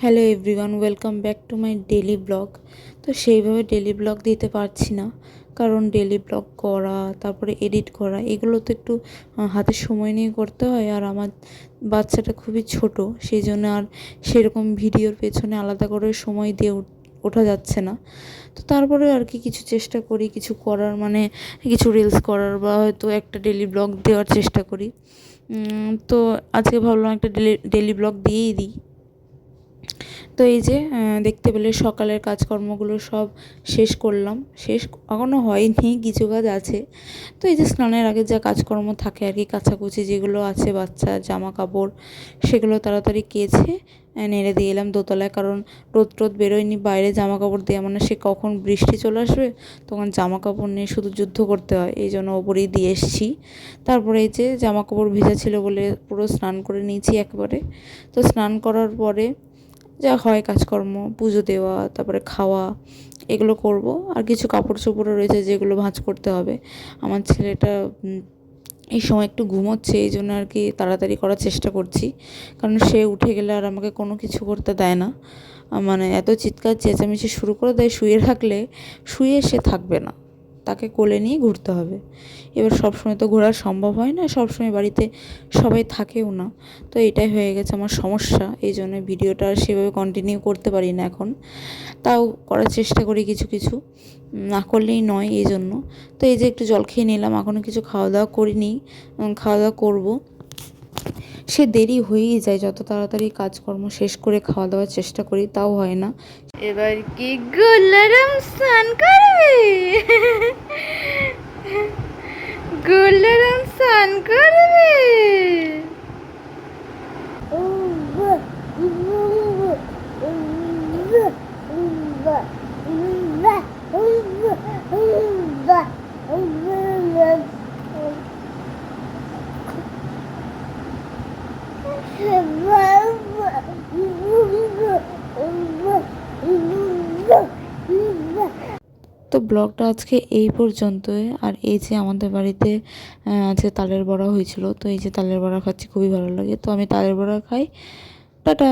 Hello everyone, welcome back to my daily blog. তো সেইভাবে daily blog দিতে পারছি না, কারণ ডেলি ব্লগ করা, তারপরে এডিট করা, এগুলো তো একটু হাতে সময় নিয়ে করতে হয়। আর আমার বাচ্চাটা খুবই ছোট, সেই জন্য আর সেরকম ভিডিওর পেছনে আলাদা করে সময় দিয়ে ওঠা যাচ্ছে না। তো তারপরে আর কি কিছু চেষ্টা করি, কিছু করার, মানে কিছু রিলস করার, বা হয়তো একটা ডেলি ব্লগ দেওয়ার চেষ্টা করি। তো আজকে ভাবলাম একটা ডেলি ব্লগ দিয়েই দিই। তো এই যে দেখতে পেলে সকালের কাজকর্মগুলো সব শেষ করলাম। শেষ এখনও হয়নি, কিছু কাজ আছে। তো এই যে স্নানের আগে যা কাজকর্ম থাকে আর কি, কাচাকুচি যেগুলো আছে, বাচ্চা জামা কাপড়, সেগুলো তাড়াতাড়ি কেচে নেড়ে দিয়ে এলাম দোতলায়। কারণ রোদ বেরোয়নি, বাইরে জামা কাপড় দেওয়া মানে সে কখন বৃষ্টি চলে আসবে, তখন জামা কাপড় নিয়ে শুধু যুদ্ধ করতে হয়, এই জন্য ওপরেই দিয়ে এসেছি। তারপরে এই যে জামা কাপড় ভেজা ছিল বলে পুরো স্নান করে নিয়েছি একবারে। তো স্নান করার পরে যা হয় কাজকর্ম, পুজো দেওয়া, তারপরে খাওয়া, এগুলো করব। আর কিছু কাপড় চোপড়ও রয়েছে যেগুলো ভাঁজ করতে হবে। আমার ছেলেটা এই সময় একটু ঘুমোচ্ছে, এই জন্য আর কি তাড়াতাড়ি করার চেষ্টা করছি, কারণ সে উঠে গেলে আর আমাকে কোনো কিছু করতে দেয় না। মানে এত চিৎকার চেঁচামেচি শুরু করে দেয়, শুয়ে থাকলে শুয়ে সে থাকবে না, তাকে কোলে নিয়ে ঘুরতে হবে। এবার সবসময় তো ঘোরা সম্ভব হয় না, সবসময় বাড়িতে সবাই থাকেও না। তো এটাই হয়ে গেছে আমার সমস্যা, এই জন্য ভিডিওটা আর সেভাবে কন্টিনিউ করতে পারি না এখন। তাও করার চেষ্টা করি কিছু কিছু, না করলেই নয়, এই জন্য। তো এই যে একটু জল খেয়ে নিলাম, এখনও কিছু খাওয়া দাওয়া করিনি, খাওয়া দাওয়া করবো। সে দেরি হয়েই যায়, যত তাড়াতাড়ি কাজকর্ম শেষ করে খাওয়া দাওয়ার চেষ্টা করি, তাও হয় না। এবার কি গোলারাম স্নান করবে? গোলারাম স্নান করবে? তো ব্লগটা আজকে এই পর্যন্তই। আর এই যে আমাদের বাড়িতে আজকে তালের বড়া হয়েছিল, তো এই যে তালের বড়া খাচ্ছি, খুবই ভালো লাগে। তো আমি তালের বড়া খাই। টাটা।